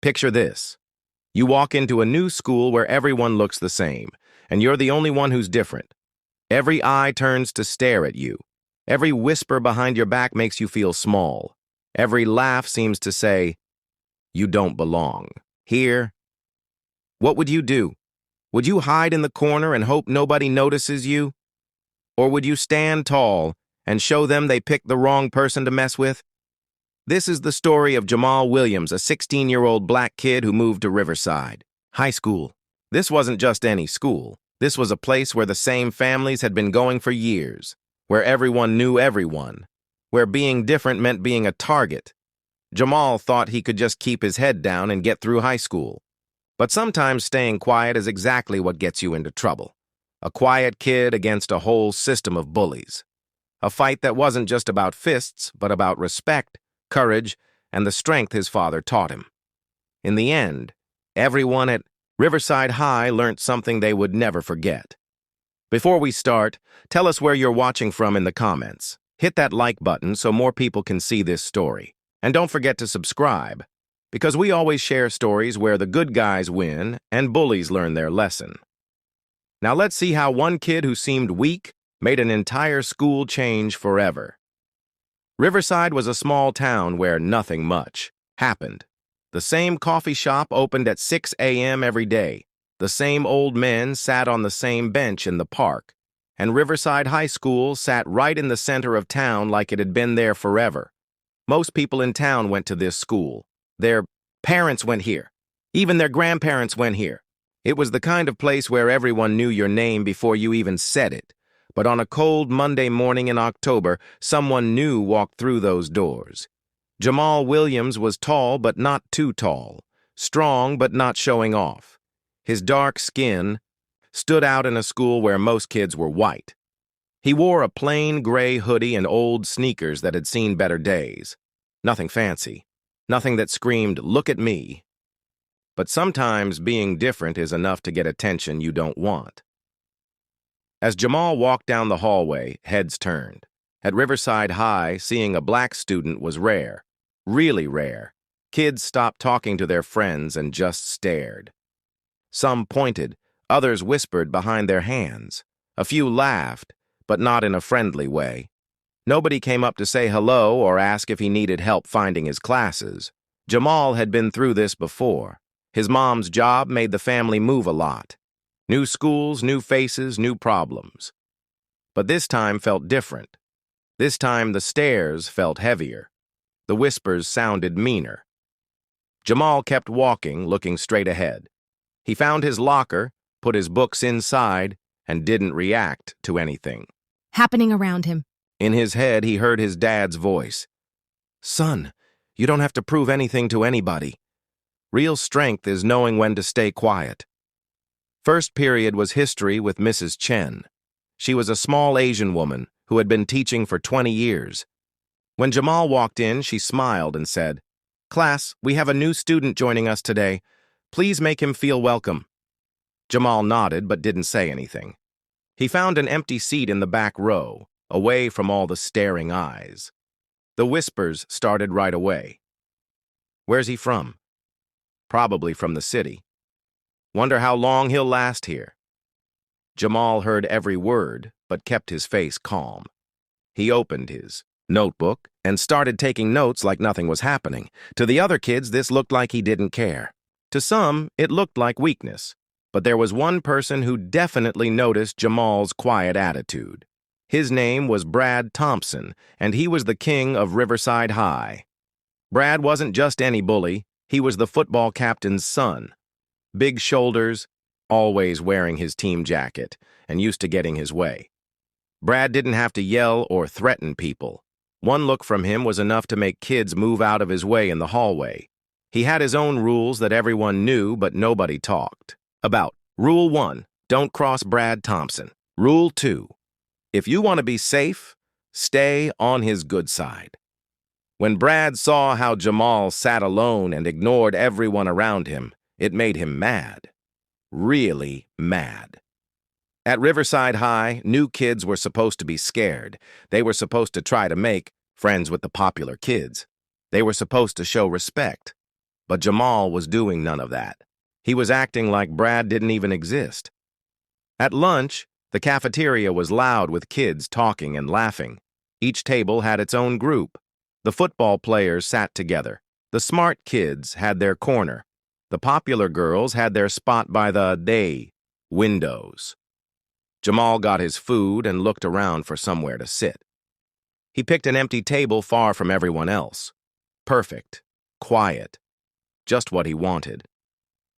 Picture this. You walk into a new school where everyone looks the same, and you're the only one who's different. Every eye turns to stare at you. Every whisper behind your back makes you feel small. Every laugh seems to say, "You don't belong here." What would you do? Would you hide in the corner and hope nobody notices you? Or would you stand tall and show them they picked the wrong person to mess with? This is the story of Jamal Williams, a 16-year-old black kid who moved to Riverside High School. This wasn't just any school. This was a place where the same families had been going for years, where everyone knew everyone, where being different meant being a target. Jamal thought he could just keep his head down and get through high school. But sometimes staying quiet is exactly what gets you into trouble. A quiet kid against a whole system of bullies. A fight that wasn't just about fists, but about respect, courage, and the strength his father taught him. In the end, everyone at Riverside High learned something they would never forget. Before we start, tell us where you're watching from in the comments. Hit that like button so more people can see this story. And don't forget to subscribe, because we always share stories where the good guys win and bullies learn their lesson. Now let's see how one kid who seemed weak made an entire school change forever. Riverside was a small town where nothing much happened. The same coffee shop opened at 6 a.m. every day. The same old men sat on the same bench in the park. And Riverside High School sat right in the center of town like it had been there forever. Most people in town went to this school. Their parents went here. Even their grandparents went here. It was the kind of place where everyone knew your name before you even said it. But on a cold Monday morning in October, someone new walked through those doors. Jamal Williams was tall but not too tall, strong but not showing off. His dark skin stood out in a school where most kids were white. He wore a plain gray hoodie and old sneakers that had seen better days. Nothing fancy, nothing that screamed, "Look at me." But sometimes being different is enough to get attention you don't want. As Jamal walked down the hallway, heads turned. At Riverside High, seeing a black student was rare, really rare. Kids stopped talking to their friends and just stared. Some pointed, others whispered behind their hands. A few laughed, but not in a friendly way. Nobody came up to say hello or ask if he needed help finding his classes. Jamal had been through this before. His mom's job made the family move a lot. New schools, new faces, new problems. But this time felt different. This time the stares felt heavier. The whispers sounded meaner. Jamal kept walking, looking straight ahead. He found his locker, put his books inside, and didn't react to anything happening around him. In his head, he heard his dad's voice. "Son, you don't have to prove anything to anybody. Real strength is knowing when to stay quiet." First period was history with Mrs. Chen. She was a small Asian woman who had been teaching for 20 years. When Jamal walked in, she smiled and said, "Class, we have a new student joining us today. Please make him feel welcome." Jamal nodded but didn't say anything. He found an empty seat in the back row, away from all the staring eyes. The whispers started right away. "Where's he from?" "Probably from the city. Wonder how long he'll last here." Jamal heard every word, but kept his face calm. He opened his notebook and started taking notes like nothing was happening. To the other kids, this looked like he didn't care. To some, it looked like weakness. But there was one person who definitely noticed Jamal's quiet attitude. His name was Brad Thompson, and he was the king of Riverside High. Brad wasn't just any bully, he was the football captain's son. Big shoulders, always wearing his team jacket, and used to getting his way. Brad didn't have to yell or threaten people. One look from him was enough to make kids move out of his way in the hallway. He had his own rules that everyone knew, but nobody talked about. Rule 1, don't cross Brad Thompson. Rule 2, if you want to be safe, stay on his good side. When Brad saw how Jamal sat alone and ignored everyone around him, it made him mad. Really mad. At Riverside High, new kids were supposed to be scared. They were supposed to try to make friends with the popular kids. They were supposed to show respect. But Jamal was doing none of that. He was acting like Brad didn't even exist. At lunch, the cafeteria was loud with kids talking and laughing. Each table had its own group. The football players sat together. The smart kids had their corner. The popular girls had their spot by the windows. Jamal got his food and looked around for somewhere to sit. He picked an empty table far from everyone else. Perfect, quiet, just what he wanted.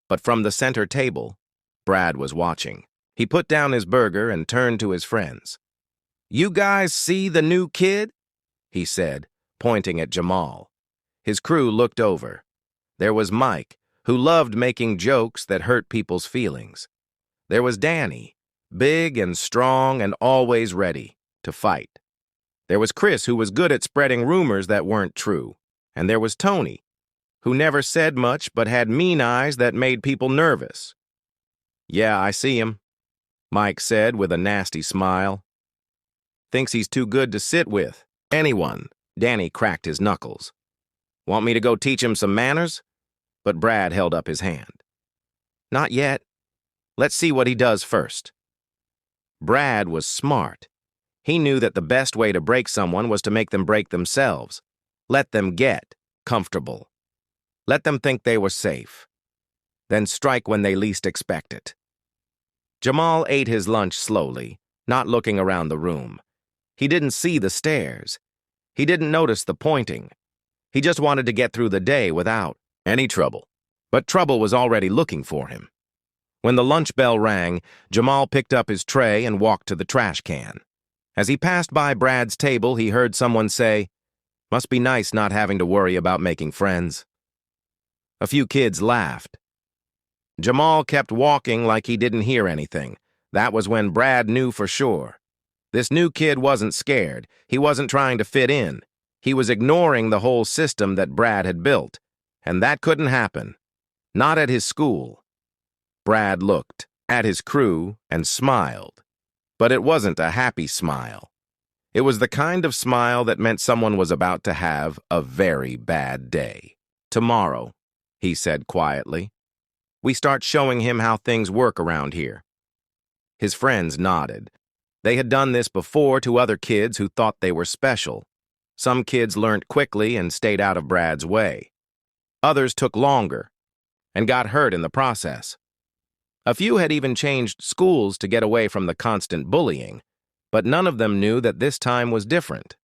But from the center table, Brad was watching. He put down his burger and turned to his friends. "You guys see the new kid?" he said, pointing at Jamal. His crew looked over. There was Mike, who loved making jokes that hurt people's feelings. There was Danny, big and strong and always ready to fight. There was Chris, who was good at spreading rumors that weren't true. And there was Tony, who never said much but had mean eyes that made people nervous. "Yeah, I see him," Mike said with a nasty smile. "Thinks he's too good to sit with anyone." Danny cracked his knuckles. "Want me to go teach him some manners?" But Brad held up his hand. "Not yet. Let's see what he does first." Brad was smart. He knew that the best way to break someone was to make them break themselves. Let them get comfortable. Let them think they were safe. Then strike when they least expect it. Jamal ate his lunch slowly, not looking around the room. He didn't see the stares. He didn't notice the pointing. He just wanted to get through the day without any trouble. But trouble was already looking for him. When the lunch bell rang, Jamal picked up his tray and walked to the trash can. As he passed by Brad's table, he heard someone say, "Must be nice not having to worry about making friends." A few kids laughed. Jamal kept walking like he didn't hear anything. That was when Brad knew for sure. This new kid wasn't scared. He wasn't trying to fit in. He was ignoring the whole system that Brad had built. And that couldn't happen. Not at his school. Brad looked at his crew and smiled. But it wasn't a happy smile. It was the kind of smile that meant someone was about to have a very bad day. "Tomorrow," he said quietly, "we start showing him how things work around here." His friends nodded. They had done this before to other kids who thought they were special. Some kids learned quickly and stayed out of Brad's way. Others took longer and got hurt in the process. A few had even changed schools to get away from the constant bullying, but none of them knew that this time was different.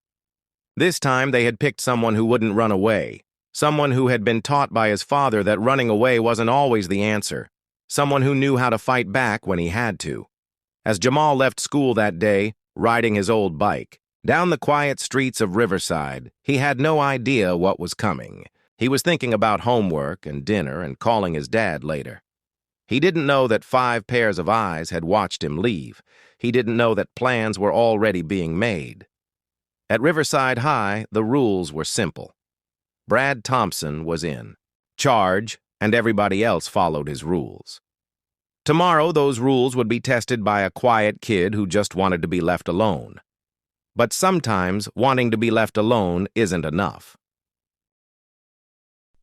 This time they had picked someone who wouldn't run away, someone who had been taught by his father that running away wasn't always the answer, someone who knew how to fight back when he had to. As Jamal left school that day, riding his old bike, down the quiet streets of Riverside, he had no idea what was coming. He was thinking about homework and dinner and calling his dad later. He didn't know that 5 pairs of eyes had watched him leave. He didn't know that plans were already being made. At Riverside High, the rules were simple. Brad Thompson was in charge, and everybody else followed his rules. Tomorrow, those rules would be tested by a quiet kid who just wanted to be left alone. But sometimes, wanting to be left alone isn't enough.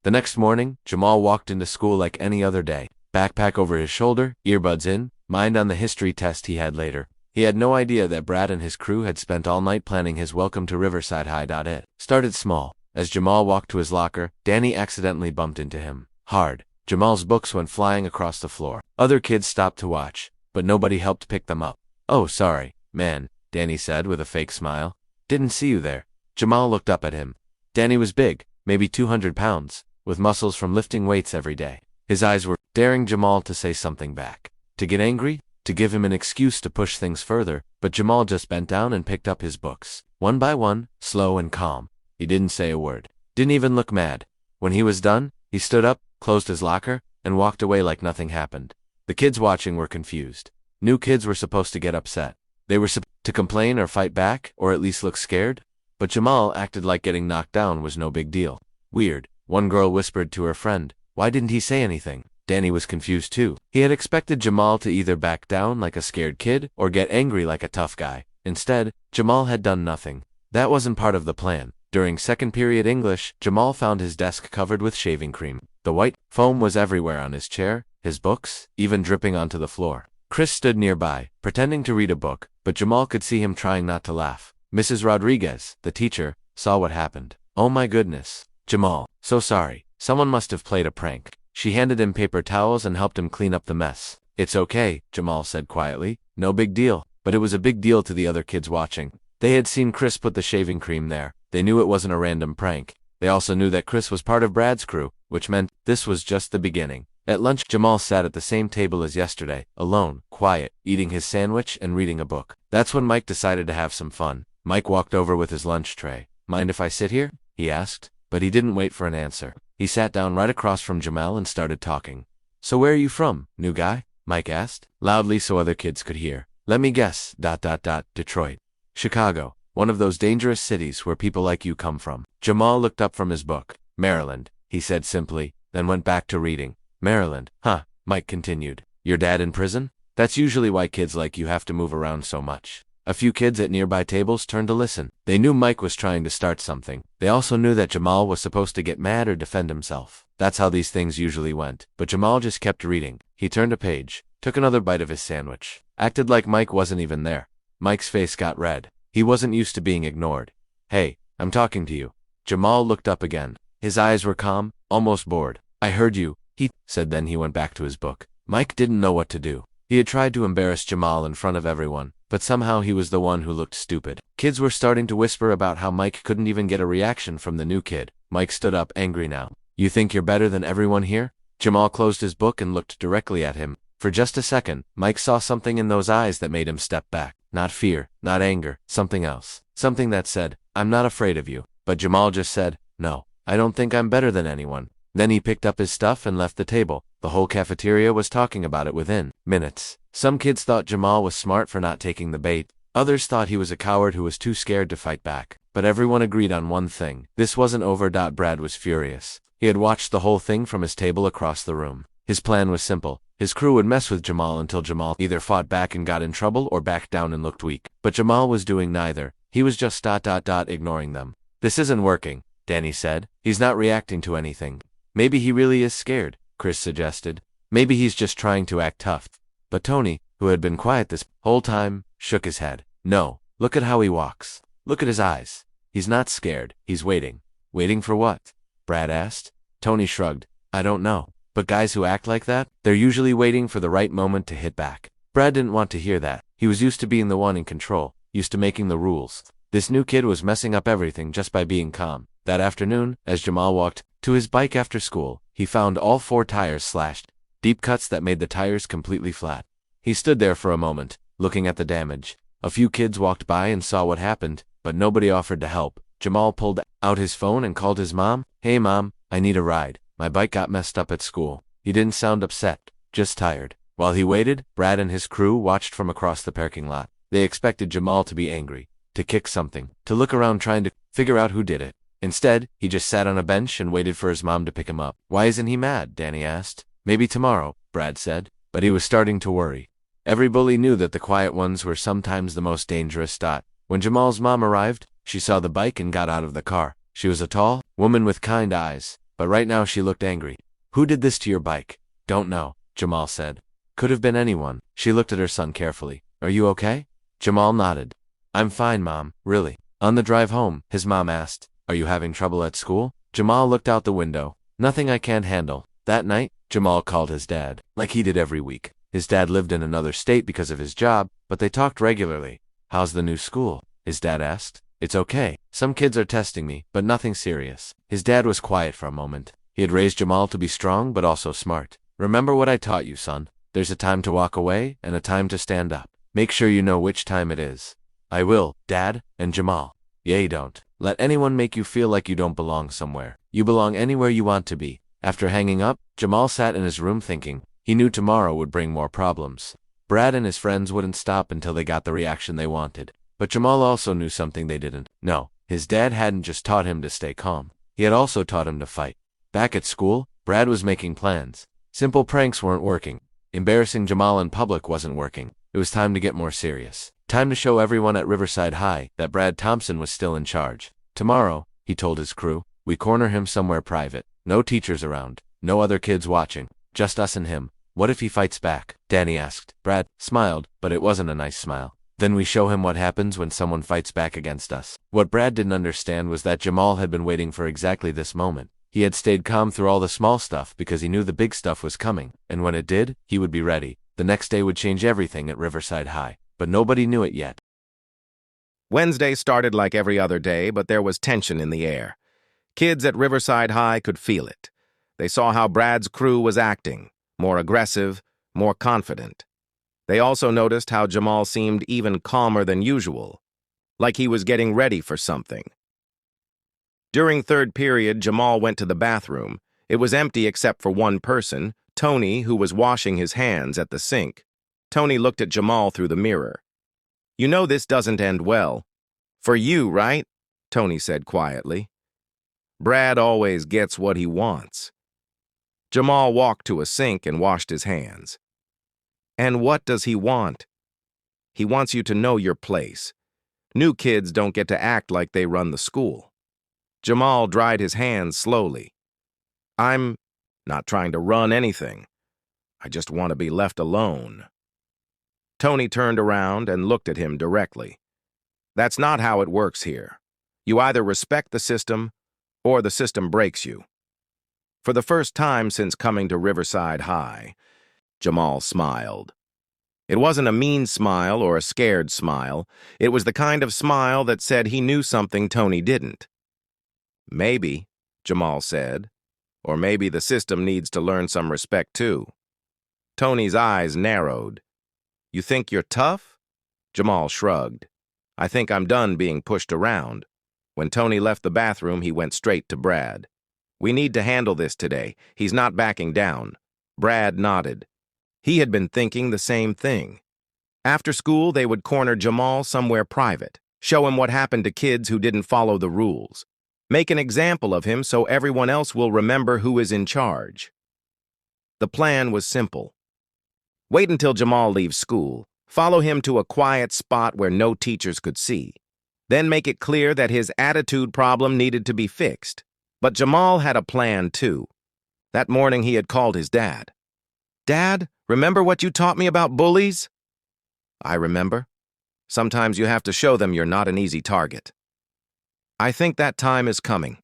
The next morning, Jamal walked into school like any other day. Backpack over his shoulder, earbuds in, mind on the history test he had later. He had no idea that Brad and his crew had spent all night planning his welcome to Riverside High. It started small. As Jamal walked to his locker, Danny accidentally bumped into him. Hard. Jamal's books went flying across the floor. Other kids stopped to watch, but nobody helped pick them up. "Oh, sorry, man," Danny said with a fake smile. "Didn't see you there." Jamal looked up at him. Danny was big, maybe 200 pounds, with muscles from lifting weights every day. His eyes were daring Jamal to say something back. To get angry? To give him an excuse to push things further, but Jamal just bent down and picked up his books. One by one, slow and calm. He didn't say a word. Didn't even look mad. When he was done, he stood up, closed his locker, and walked away like nothing happened. The kids watching were confused. New kids were supposed to get upset. They were supposed to complain or fight back, or at least look scared. But Jamal acted like getting knocked down was no big deal. Weird. One girl whispered to her friend, "Why didn't he say anything?" Danny was confused too. He had expected Jamal to either back down like a scared kid or get angry like a tough guy. Instead, Jamal had done nothing. That wasn't part of the plan. During second period English, Jamal found his desk covered with shaving cream. The white foam was everywhere on his chair, his books, even dripping onto the floor. Chris stood nearby, pretending to read a book, but Jamal could see him trying not to laugh. Mrs. Rodriguez, the teacher, saw what happened. "Oh my goodness. Jamal, so sorry. Someone must have played a prank." She handed him paper towels and helped him clean up the mess. "It's okay," Jamal said quietly. "No big deal." But it was a big deal to the other kids watching. They had seen Chris put the shaving cream there. They knew it wasn't a random prank. They also knew that Chris was part of Brad's crew, which meant this was just the beginning. At lunch, Jamal sat at the same table as yesterday, alone, quiet, eating his sandwich and reading a book. That's when Mike decided to have some fun. Mike walked over with his lunch tray. "Mind if I sit here?" he asked, but he didn't wait for an answer. He sat down right across from Jamal and started talking. "So where are you from, new guy?" Mike asked, loudly so other kids could hear. "Let me guess, ... Detroit." "Chicago, one of those dangerous cities where people like you come from." Jamal looked up from his book. "Maryland," he said simply, then went back to reading. "Maryland, huh," Mike continued. "Your dad in prison? That's usually why kids like you have to move around so much." A few kids at nearby tables turned to listen. They knew Mike was trying to start something. They also knew that Jamal was supposed to get mad or defend himself. That's how these things usually went. But Jamal just kept reading. He turned a page, took another bite of his sandwich, acted like Mike wasn't even there. Mike's face got red. He wasn't used to being ignored. "Hey, I'm talking to you." Jamal looked up again. His eyes were calm, almost bored. "I heard you," he said, then he went back to his book. Mike didn't know what to do. He had tried to embarrass Jamal in front of everyone, but somehow he was the one who looked stupid. Kids were starting to whisper about how Mike couldn't even get a reaction from the new kid. Mike stood up, angry now. "You think you're better than everyone here?" Jamal closed his book and looked directly at him. For just a second, Mike saw something in those eyes that made him step back. Not fear, not anger, something else. Something that said, "I'm not afraid of you." But Jamal just said, "No, I don't think I'm better than anyone." Then he picked up his stuff and left the table. The whole cafeteria was talking about it within minutes. Some kids thought Jamal was smart for not taking the bait. Others thought he was a coward who was too scared to fight back. But everyone agreed on one thing. This wasn't over. Brad was furious. He had watched the whole thing from his table across the room. His plan was simple. His crew would mess with Jamal until Jamal either fought back and got in trouble or backed down and looked weak. But Jamal was doing neither. He was just ... ignoring them. "This isn't working," Danny said. "He's not reacting to anything." "Maybe he really is scared," Chris suggested. "Maybe he's just trying to act tough." But Tony, who had been quiet this whole time, shook his head. "No, look at how he walks. Look at his eyes. He's not scared. He's waiting." "Waiting for what?" Brad asked. Tony shrugged. "I don't know. But guys who act like that, they're usually waiting for the right moment to hit back." Brad didn't want to hear that. He was used to being the one in control, used to making the rules. This new kid was messing up everything just by being calm. That afternoon, as Jamal walked to his bike after school, he found all 4 tires slashed, deep cuts that made the tires completely flat. He stood there for a moment, looking at the damage. A few kids walked by and saw what happened, but nobody offered to help. Jamal pulled out his phone and called his mom. "Hey mom, I need a ride. My bike got messed up at school." He didn't sound upset, just tired. While he waited, Brad and his crew watched from across the parking lot. They expected Jamal to be angry, to kick something, to look around trying to figure out who did it. Instead, he just sat on a bench and waited for his mom to pick him up. "Why isn't he mad?" Danny asked. "Maybe tomorrow," Brad said. But he was starting to worry. Every bully knew that the quiet ones were sometimes the most dangerous. When Jamal's mom arrived, she saw the bike and got out of the car. She was a tall woman with kind eyes, but right now she looked angry. "Who did this to your bike?" "Don't know," Jamal said. "Could have been anyone." She looked at her son carefully. "Are you okay?" Jamal nodded. "I'm fine, Mom, really." On the drive home, his mom asked, "Are you having trouble at school?" Jamal looked out the window. "Nothing I can't handle." That night, Jamal called his dad, like he did every week. His dad lived in another state because of his job, but they talked regularly. "How's the new school?" his dad asked. "It's okay. Some kids are testing me, but nothing serious." His dad was quiet for a moment. He had raised Jamal to be strong but also smart. "Remember what I taught you, son. There's a time to walk away and a time to stand up. Make sure you know which time it is." "I will, Dad." And Jamal, "Yeah, don't let anyone make you feel like you don't belong somewhere. You belong anywhere you want to be." After hanging up, Jamal sat in his room thinking. He knew tomorrow would bring more problems. Brad and his friends wouldn't stop until they got the reaction they wanted. But Jamal also knew something they didn't. No, his dad hadn't just taught him to stay calm. He had also taught him to fight. Back at school, Brad was making plans. Simple pranks weren't working. Embarrassing Jamal in public wasn't working. It was time to get more serious. Time to show everyone at Riverside High that Brad Thompson was still in charge. Tomorrow, he told his crew. We corner him somewhere private. No teachers around. No other kids watching. Just us and him. What if he fights back? Danny asked. Brad smiled, but it wasn't a nice smile. Then we show him what happens when someone fights back against us. What Brad didn't understand was that Jamal had been waiting for exactly this moment. He had stayed calm through all the small stuff because he knew the big stuff was coming, and when it did, he would be ready. The next day would change everything at Riverside High, but nobody knew it yet. Wednesday started like every other day, but there was tension in the air. Kids at Riverside High could feel it. They saw how Brad's crew was acting, more aggressive, more confident. They also noticed how Jamal seemed even calmer than usual, like he was getting ready for something. During third period, Jamal went to the bathroom. It was empty except for one person, Tony, who was washing his hands at the sink. Tony looked at Jamal through the mirror. "You know this doesn't end well. For you, right?" Tony said quietly. "Brad always gets what he wants." Jamal walked to a sink and washed his hands. "And what does he want?" "He wants you to know your place. New kids don't get to act like they run the school." Jamal dried his hands slowly. "I'm not trying to run anything. I just want to be left alone." Tony turned around and looked at him directly. "That's not how it works here. You either respect the system or the system breaks you." For the first time since coming to Riverside High, Jamal smiled. It wasn't a mean smile or a scared smile. It was the kind of smile that said he knew something Tony didn't. "Maybe," Jamal said, "or maybe the system needs to learn some respect too." Tony's eyes narrowed. "You think you're tough?" Jamal shrugged. "I think I'm done being pushed around." When Tony left the bathroom, he went straight to Brad. "We need to handle this today. He's not backing down." Brad nodded. He had been thinking the same thing. After school, they would corner Jamal somewhere private, show him what happened to kids who didn't follow the rules. Make an example of him so everyone else will remember who is in charge. The plan was simple. Wait until Jamal leaves school. Follow him to a quiet spot where no teachers could see. Then make it clear that his attitude problem needed to be fixed. But Jamal had a plan, too. That morning he had called his dad. "Dad, remember what you taught me about bullies?" "I remember. Sometimes you have to show them you're not an easy target." "I think that time is coming."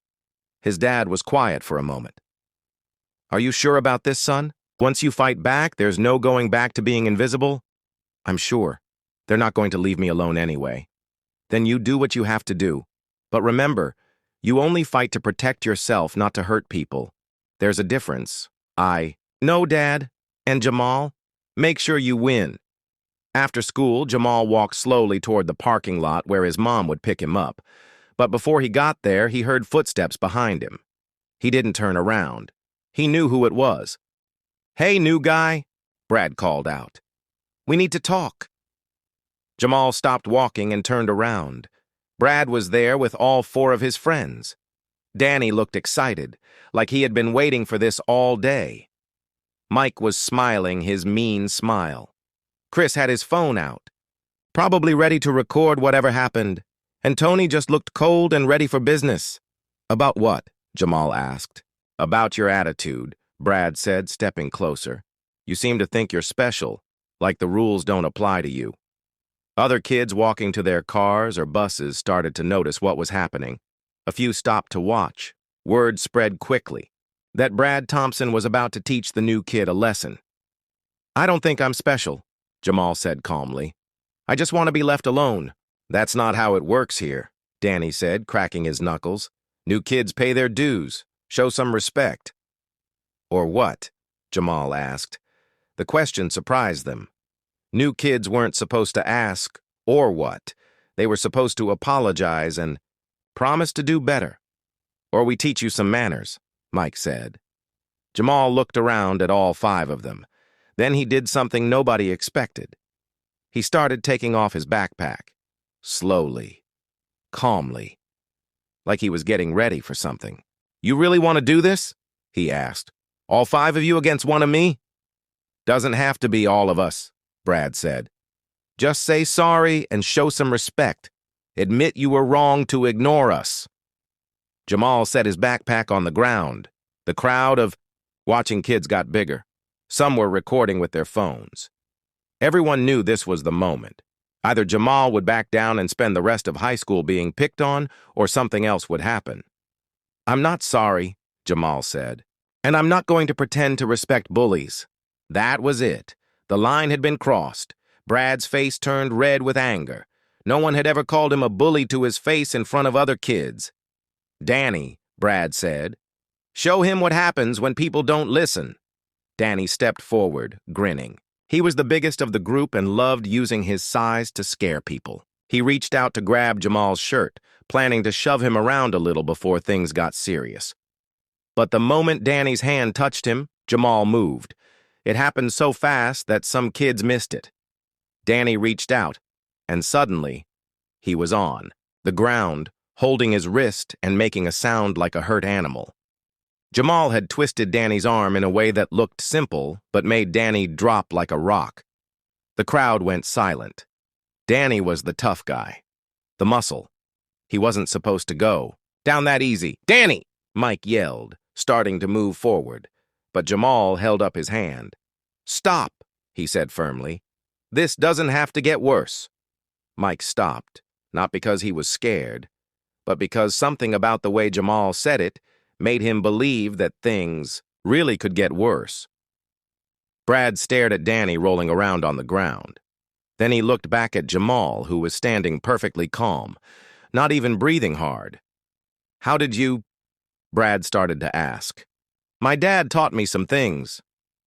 His dad was quiet for a moment. "Are you sure about this, son? Once you fight back, there's no going back to being invisible?" "I'm sure. They're not going to leave me alone anyway." "Then you do what you have to do. But remember, you only fight to protect yourself, not to hurt people. There's a difference." "No, Dad. And Jamal, make sure you win." After school, Jamal walked slowly toward the parking lot where his mom would pick him up. But before he got there, he heard footsteps behind him. He didn't turn around. He knew who it was. "Hey, new guy," Brad called out. "We need to talk." Jamal stopped walking and turned around. Brad was there with all 4 of his friends. Danny looked excited, like he had been waiting for this all day. Mike was smiling his mean smile. Chris had his phone out, probably ready to record whatever happened, and Tony just looked cold and ready for business. "About what?" Jamal asked. "About your attitude," Brad said, stepping closer. "You seem to think you're special, like the rules don't apply to you." Other kids walking to their cars or buses started to notice what was happening. A few stopped to watch. Word spread quickly that Brad Thompson was about to teach the new kid a lesson. "I don't think I'm special," Jamal said calmly. "I just want to be left alone." "That's not how it works here," Danny said, cracking his knuckles. "New kids pay their dues. Show some respect." "Or what?" Jamal asked. The question surprised them. New kids weren't supposed to ask, "Or what?" They were supposed to apologize and promise to do better. "Or we teach you some manners," Mike said. Jamal looked around at all 5 of them. Then he did something nobody expected. He started taking off his backpack, slowly, calmly, like he was getting ready for something. "You really want to do this?" he asked. "All 5 of you against one of me?" "Doesn't have to be all of us," Brad said. "Just say sorry and show some respect. Admit you were wrong to ignore us." Jamal set his backpack on the ground. The crowd of watching kids got bigger. Some were recording with their phones. Everyone knew this was the moment. Either Jamal would back down and spend the rest of high school being picked on, or something else would happen. "I'm not sorry," Jamal said, "and I'm not going to pretend to respect bullies." That was it. The line had been crossed. Brad's face turned red with anger. No one had ever called him a bully to his face in front of other kids. "Danny," Brad said, "show him what happens when people don't listen." Danny stepped forward, grinning. He was the biggest of the group and loved using his size to scare people. He reached out to grab Jamal's shirt, planning to shove him around a little before things got serious. But the moment Danny's hand touched him, Jamal moved. It happened so fast that some kids missed it. Danny reached out, and suddenly, he was on the ground, holding his wrist and making a sound like a hurt animal. Jamal had twisted Danny's arm in a way that looked simple, but made Danny drop like a rock. The crowd went silent. Danny was the tough guy, the muscle. He wasn't supposed to go down that easy. "Danny!" Mike yelled, starting to move forward, but Jamal held up his hand. "Stop," he said firmly. "This doesn't have to get worse." Mike stopped, not because he was scared, but because something about the way Jamal said it made him believe that things really could get worse. Brad stared at Danny rolling around on the ground. Then he looked back at Jamal, who was standing perfectly calm, not even breathing hard. "How did you—" Brad started to ask. "My dad taught me some things,"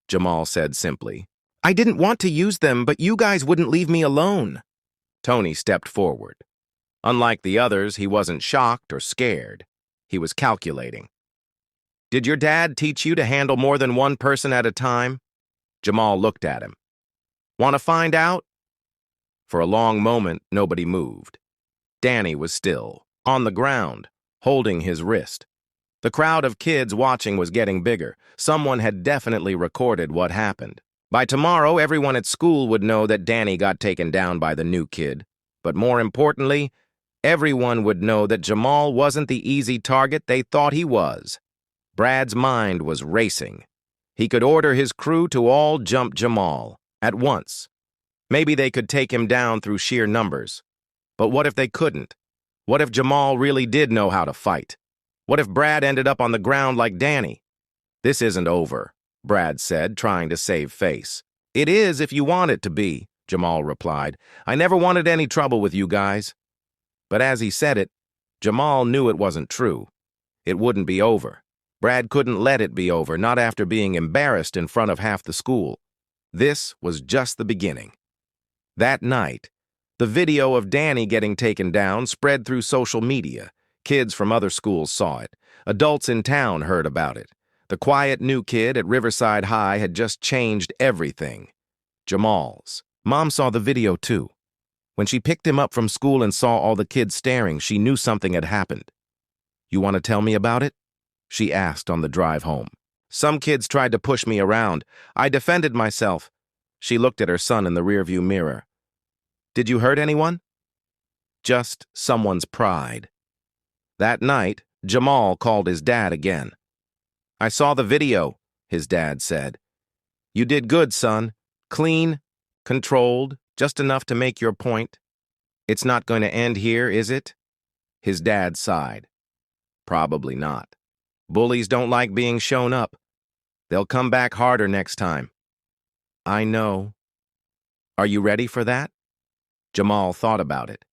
Jamal said simply. "I didn't want to use them, but you guys wouldn't leave me alone." Tony stepped forward. Unlike the others, he wasn't shocked or scared. He was calculating. "Did your dad teach you to handle more than one person at a time?" Jamal looked at him. "Want to find out?" For a long moment, nobody moved. Danny was still, on the ground, holding his wrist. The crowd of kids watching was getting bigger. Someone had definitely recorded what happened. By tomorrow, everyone at school would know that Danny got taken down by the new kid. But more importantly, everyone would know that Jamal wasn't the easy target they thought he was. Brad's mind was racing. He could order his crew to all jump Jamal at once. Maybe they could take him down through sheer numbers. But what if they couldn't? What if Jamal really did know how to fight? What if Brad ended up on the ground like Danny? "This isn't over," Brad said, trying to save face. "It is if you want it to be," Jamal replied. "I never wanted any trouble with you guys." But as he said it, Jamal knew it wasn't true. It wouldn't be over. Brad couldn't let it be over, not after being embarrassed in front of half the school. This was just the beginning. That night, the video of Danny getting taken down spread through social media. Kids from other schools saw it. Adults in town heard about it. The quiet new kid at Riverside High had just changed everything. Jamal's mom saw the video too. When she picked him up from school and saw all the kids staring, she knew something had happened. "You want to tell me about it?" she asked on the drive home. "Some kids tried to push me around. I defended myself." She looked at her son in the rearview mirror. "Did you hurt anyone?" "Just someone's pride." That night, Jamal called his dad again. "I saw the video," his dad said. "You did good, son. Clean, controlled, just enough to make your point. It's not going to end here, is it?" His dad sighed. "Probably not. Bullies don't like being shown up. They'll come back harder next time." "I know." "Are you ready for that?" Jamal thought about it.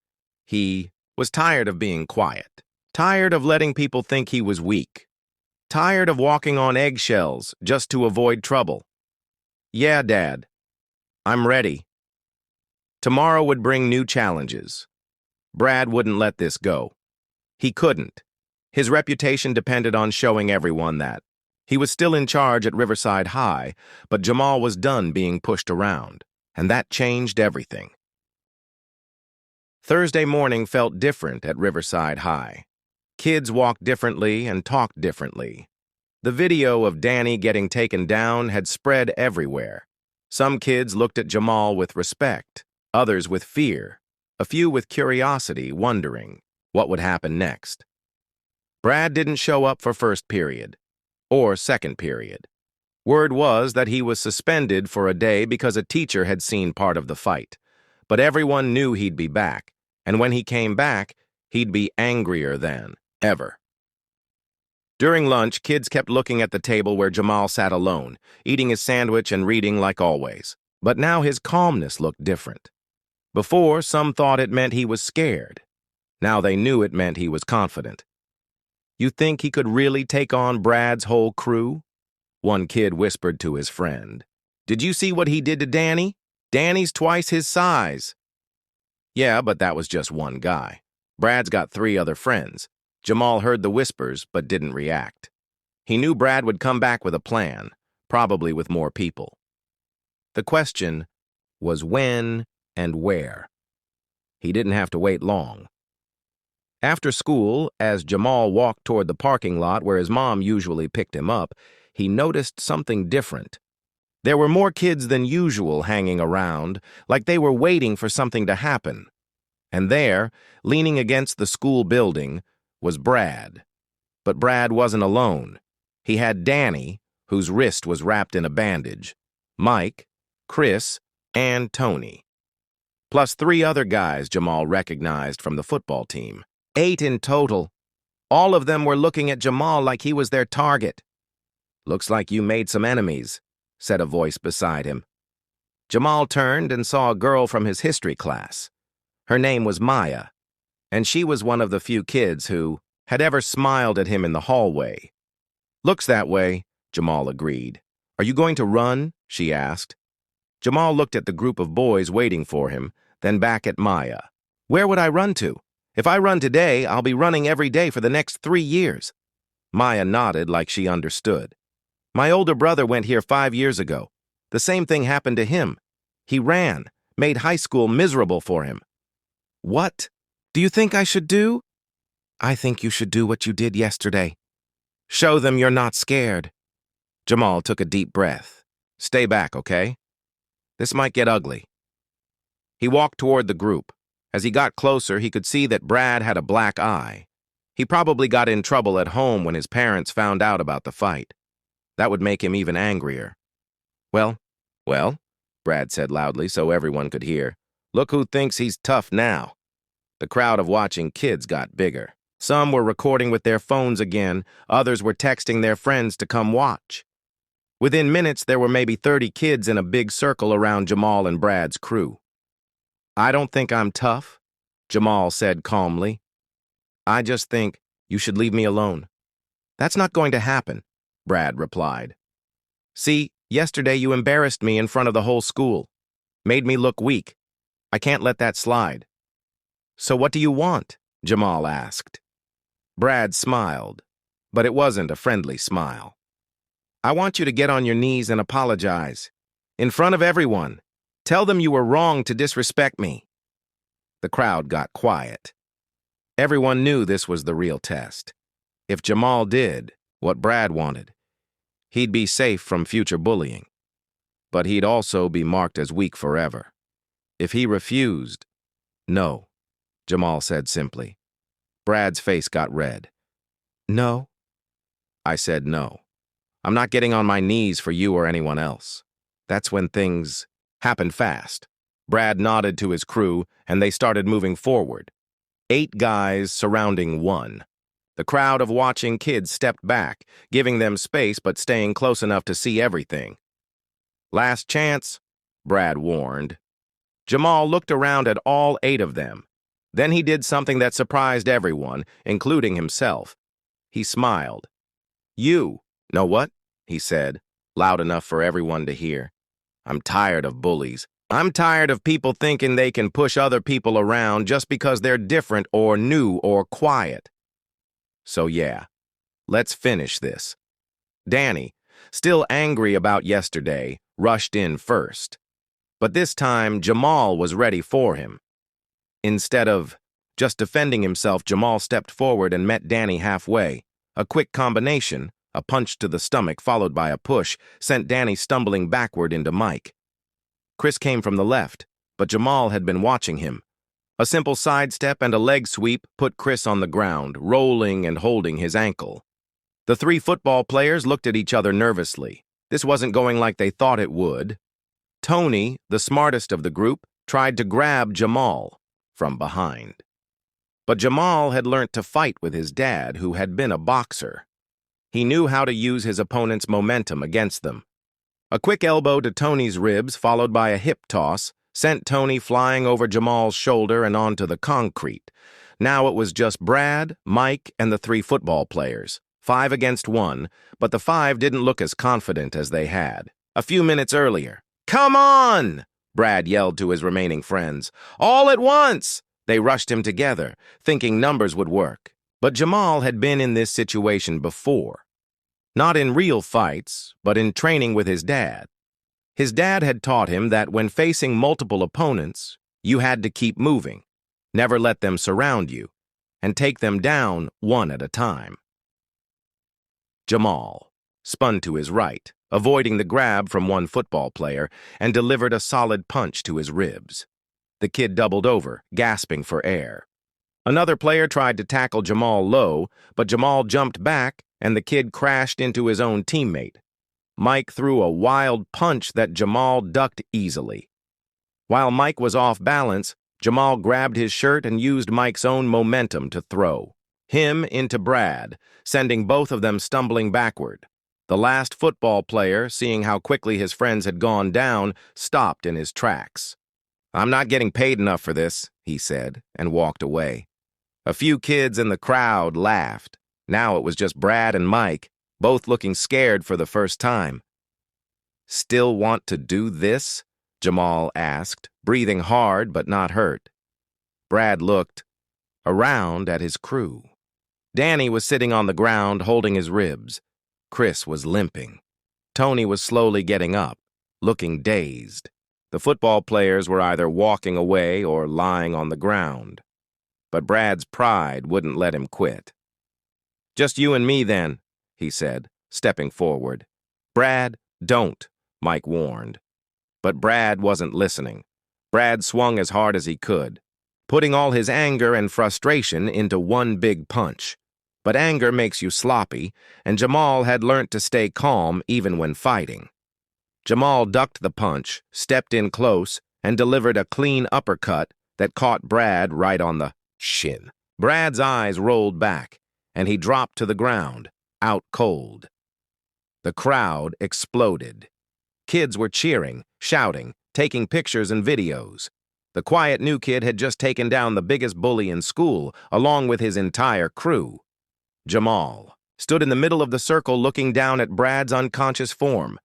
He was tired of being quiet, tired of letting people think he was weak, tired of walking on eggshells just to avoid trouble. "Yeah, Dad. I'm ready." Tomorrow would bring new challenges. Brad wouldn't let this go. He couldn't. His reputation depended on showing everyone that. He was still in charge at Riverside High, but Jamal was done being pushed around, and that changed everything. Thursday morning felt different at Riverside High. Kids walked differently and talked differently. The video of Danny getting taken down had spread everywhere. Some kids looked at Jamal with respect, others with fear, a few with curiosity, wondering what would happen next. Brad didn't show up for first period, or second period. Word was that he was suspended for a day because a teacher had seen part of the fight. But everyone knew he'd be back, and when he came back, he'd be angrier than ever. During lunch, kids kept looking at the table where Jamal sat alone, eating his sandwich and reading like always. But now his calmness looked different. Before, some thought it meant he was scared. Now they knew it meant he was confident. "You think he could really take on Brad's whole crew?" One kid whispered to his friend. "Did you see what he did to Danny? Danny's twice his size." Yeah, but that was just one guy. Brad's got 3 other friends. Jamal heard the whispers, but didn't react. He knew Brad would come back with a plan, probably with more people. The question was when and where. He didn't have to wait long. After school, as Jamal walked toward the parking lot where his mom usually picked him up, he noticed something different. There were more kids than usual hanging around, like they were waiting for something to happen. And there, leaning against the school building, was Brad. But Brad wasn't alone. He had Danny, whose wrist was wrapped in a bandage, Mike, Chris, and Tony. Plus 3 other guys Jamal recognized from the football team. 8 in total. All of them were looking at Jamal like he was their target. "Looks like you made some enemies," said a voice beside him. Jamal turned and saw a girl from his history class. Her name was Maya, and she was one of the few kids who had ever smiled at him in the hallway. "Looks that way," Jamal agreed. "Are you going to run?" she asked. Jamal looked at the group of boys waiting for him, then back at Maya. "Where would I run to? If I run today, I'll be running every day for the next 3 years." Maya nodded like she understood. "My older brother went here 5 years ago. The same thing happened to him. He ran, made high school miserable for him." "What do you think I should do?" "I think you should do what you did yesterday. Show them you're not scared." Jamal took a deep breath. "Stay back, okay? This might get ugly." He walked toward the group. As he got closer, he could see that Brad had a black eye. He probably got in trouble at home when his parents found out about the fight. That would make him even angrier. Well, Brad said loudly so everyone could hear. "Look who thinks he's tough now." The crowd of watching kids got bigger. Some were recording with their phones again, others were texting their friends to come watch. Within minutes, there were maybe 30 kids in a big circle around Jamal and Brad's crew. "I don't think I'm tough," Jamal said calmly. "I just think you should leave me alone." "That's not going to happen," Brad replied. "See, yesterday you embarrassed me in front of the whole school. Made me look weak. I can't let that slide." "So what do you want?" Jamal asked. Brad smiled, but it wasn't a friendly smile. "I want you to get on your knees and apologize. In front of everyone. Tell them you were wrong to disrespect me." The crowd got quiet. Everyone knew this was the real test. If Jamal did what Brad wanted, he'd be safe from future bullying. But he'd also be marked as weak forever. If he refused, "No," Jamal said simply. Brad's face got red. "No?" I said no. "I'm not getting on my knees for you or anyone else." That's when things happened fast. Brad nodded to his crew, and they started moving forward. 8 guys surrounding 1. The crowd of watching kids stepped back, giving them space but staying close enough to see everything. "Last chance," Brad warned. Jamal looked around at all 8 of them. Then he did something that surprised everyone, including himself. He smiled. "You know what?" he said, loud enough for everyone to hear. "I'm tired of bullies. I'm tired of people thinking they can push other people around just because they're different or new or quiet. So yeah, let's finish this." Danny, still angry about yesterday, rushed in first. But this time, Jamal was ready for him. Instead of just defending himself, Jamal stepped forward and met Danny halfway. A quick combination, a punch to the stomach followed by a push, sent Danny stumbling backward into Mike. Chris came from the left, but Jamal had been watching him. A simple sidestep and a leg sweep put Chris on the ground, rolling and holding his ankle. The three football players looked at each other nervously. This wasn't going like they thought it would. Tony, the smartest of the group, tried to grab Jamal from behind. But Jamal had learnt to fight with his dad, who had been a boxer. He knew how to use his opponent's momentum against them. A quick elbow to Tony's ribs, followed by a hip toss, sent Tony flying over Jamal's shoulder and onto the concrete. Now it was just Brad, Mike, and the three football players. 5 against 1, but the 5 didn't look as confident as they had a few minutes earlier. "Come on!" Brad yelled to his remaining friends. "All at once!" They rushed him together, thinking numbers would work. But Jamal had been in this situation before. Not in real fights, but in training with his dad. His dad had taught him that when facing multiple opponents, you had to keep moving, never let them surround you, and take them down one at a time. Jamal spun to his right, avoiding the grab from one football player, and delivered a solid punch to his ribs. The kid doubled over, gasping for air. Another player tried to tackle Jamal low, but Jamal jumped back, and the kid crashed into his own teammate. Mike threw a wild punch that Jamal ducked easily. While Mike was off balance, Jamal grabbed his shirt and used Mike's own momentum to throw him into Brad, sending both of them stumbling backward. The last football player, seeing how quickly his friends had gone down, stopped in his tracks. "I'm not getting paid enough for this," he said, and walked away. A few kids in the crowd laughed. Now it was just Brad and Mike, both looking scared for the first time. "Still want to do this?" Jamal asked, breathing hard but not hurt. Brad looked around at his crew. Danny was sitting on the ground holding his ribs. Chris was limping. Tony was slowly getting up, looking dazed. The football players were either walking away or lying on the ground. But Brad's pride wouldn't let him quit. "Just you and me then," he said, stepping forward. "Brad, don't," Mike warned. But Brad wasn't listening. Brad swung as hard as he could, putting all his anger and frustration into one big punch. But anger makes you sloppy, and Jamal had learnt to stay calm even when fighting. Jamal ducked the punch, stepped in close, and delivered a clean uppercut that caught Brad right on the shin. Brad's eyes rolled back, and he dropped to the ground, out cold. The crowd exploded. Kids were cheering, shouting, taking pictures and videos. The quiet new kid had just taken down the biggest bully in school, along with his entire crew. Jamal stood in the middle of the circle looking down at Brad's unconscious form.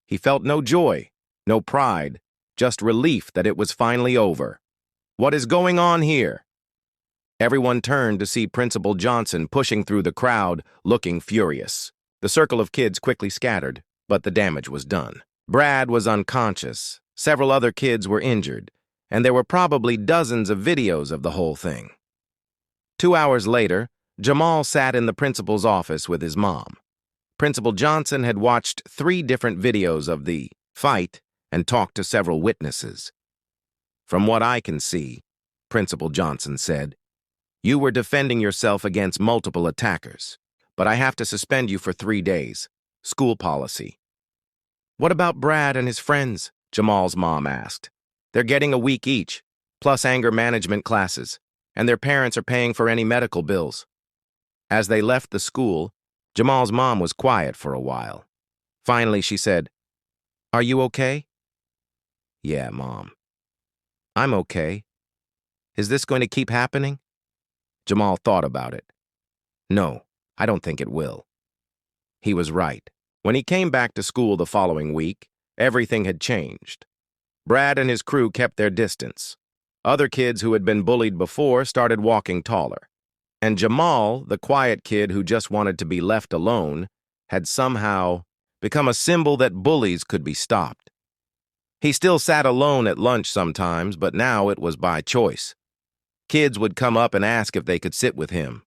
He felt no joy, no pride, just relief that it was finally over. "What is going on here?" Everyone turned to see Principal Johnson pushing through the crowd, looking furious. The circle of kids quickly scattered, but the damage was done. Brad was unconscious, several other kids were injured, and there were probably dozens of videos of the whole thing. 2 hours later, Jamal sat in the principal's office with his mom. Principal Johnson had watched 3 different videos of the fight and talked to several witnesses. "From what I can see," Principal Johnson said, "you were defending yourself against multiple attackers, but I have to suspend you for 3 days. School policy." "What about Brad and his friends?" Jamal's mom asked. "They're getting a week each, plus anger management classes, and their parents are paying for any medical bills." As they left the school, Jamal's mom was quiet for a while. Finally, she said, "Are you okay?" "Yeah, Mom. I'm okay. Is this going to keep happening?" Jamal thought about it. "No, I don't think it will." He was right. When he came back to school the following week, everything had changed. Brad and his crew kept their distance. Other kids who had been bullied before started walking taller. And Jamal, the quiet kid who just wanted to be left alone, had somehow become a symbol that bullies could be stopped. He still sat alone at lunch sometimes, but now it was by choice. Kids would come up and ask if they could sit with him,